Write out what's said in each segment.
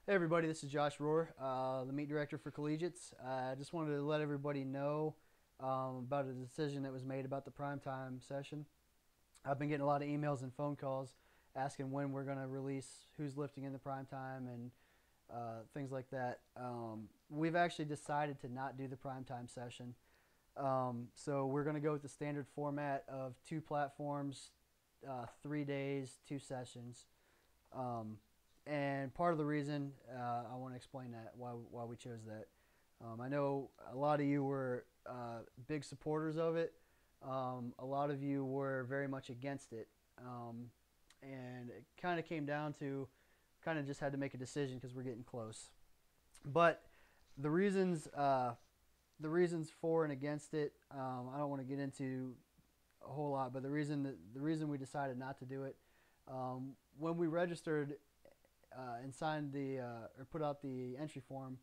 Hey everybody, this is Josh Rohr, the meet director for Collegiates. I just wanted to let everybody know about a decision that was made about the primetime session. I've been getting a lot of emails and phone calls asking when we're going to release who's lifting in the primetime and things like that. We've actually decided to not do the primetime session. So we're going to go with the standard format of two platforms, 3 days, two sessions. Um, and part of the reason I want to explain that why we chose that. I know a lot of you were big supporters of it. A lot of you were very much against it, and it kind of came down to kind of just had to make a decision because we're getting close. But the reasons the reasons for and against it, I don't want to get into a whole lot, but the reason we decided not to do it, when we registered and signed or put out the entry form,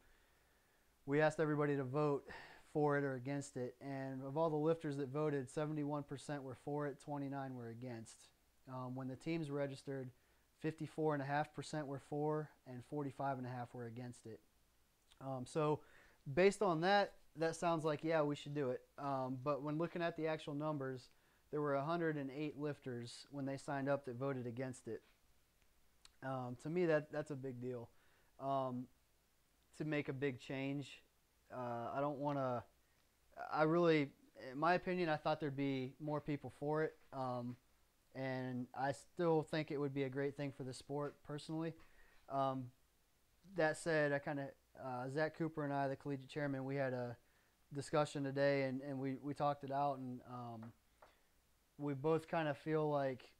we asked everybody to vote for it or against it. And of all the lifters that voted, 71% were for it, 29 were against. When the teams registered, 54.5% were for, and 45.5% were against it. So, based on that, that sounds like yeah, we should do it. But when looking at the actual numbers, there were 108 lifters when they signed up that voted against it. To me, that's a big deal. Um, to make a big change, I don't want to. I really, in my opinion, I thought there'd be more people for it, and I still think it would be a great thing for the sport personally. Um, that said, I kind of Zach Cooper and I, the collegiate chairman, we had a discussion today, and we talked it out, and we both kind of feel like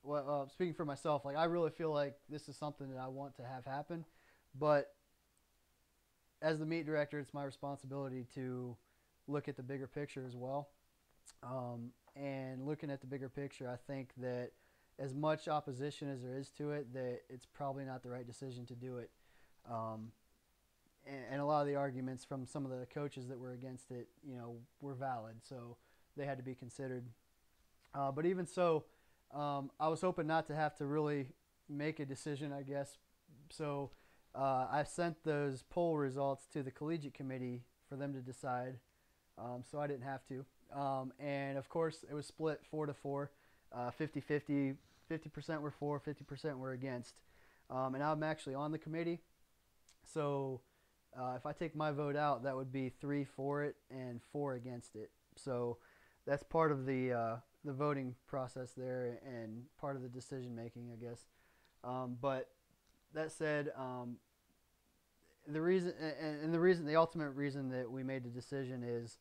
well, speaking for myself, like I really feel like this is something that I want to have happen, but as the meet director, it's my responsibility to look at the bigger picture as well. And looking at the bigger picture, I think that as much opposition as there is to it, that it's probably not the right decision to do it. Um, and a lot of the arguments from some of the coaches that were against it, were valid, so they had to be considered. But even so, I was hoping not to have to really make a decision, I guess. So I sent those poll results to the collegiate committee for them to decide, so I didn't have to. And of course, it was split 4-4, 50-50. 50% were for, 50% were against. And I'm actually on the committee. So if I take my vote out, that would be 3 for it and 4 against it. So that's part of the voting process there and part of the decision making, I guess. But that said, the ultimate reason that we made the decision is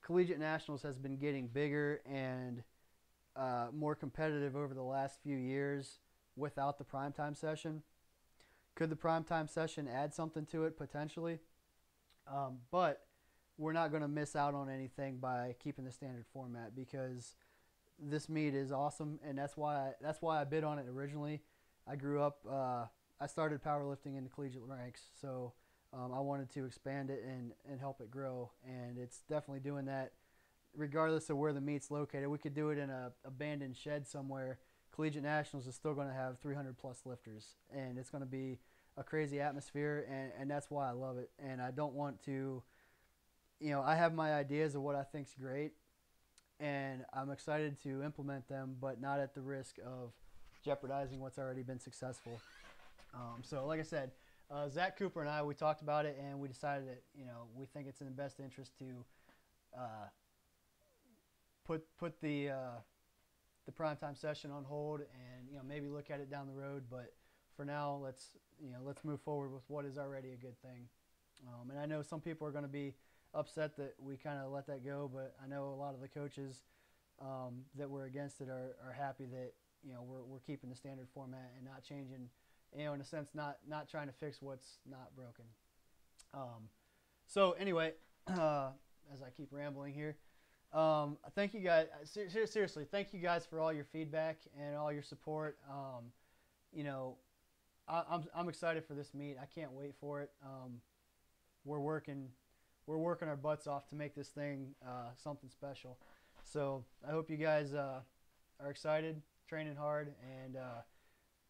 collegiate nationals has been getting bigger and more competitive over the last few years without the primetime session. Could the primetime session add something to it potentially? But we're not going to miss out on anything by keeping the standard format because this meet is awesome, and that's why I bid on it originally. I grew up. I started powerlifting in the collegiate ranks, so I wanted to expand it and help it grow, and it's definitely doing that. Regardless of where the meet's located, we could do it in a abandoned shed somewhere. Collegiate Nationals is still going to have 300 plus lifters, and it's going to be a crazy atmosphere, and that's why I love it. And I don't want to, I have my ideas of what I think's great, and I'm excited to implement them, but not at the risk of jeopardizing what's already been successful. So, like I said, Zach Cooper and I, we talked about it, and we decided that we think it's in the best interest to uh, put the primetime session on hold, and maybe look at it down the road. But for now, let's move forward with what is already a good thing. And I know some people are going to be upset that we kind of let that go, but I know a lot of the coaches that were against it are happy that we're keeping the standard format and not changing. In a sense, not trying to fix what's not broken. So anyway, as I keep rambling here, thank you guys. Seriously, thank you guys for all your feedback and all your support. You know, I'm excited for this meet. I can't wait for it. We're working our butts off to make this thing something special. So I hope you guys are excited, training hard, and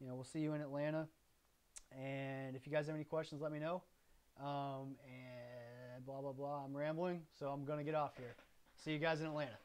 we'll see you in Atlanta. And if you guys have any questions, let me know. And blah, blah, blah. I'm rambling, so I'm going to get off here. See you guys in Atlanta.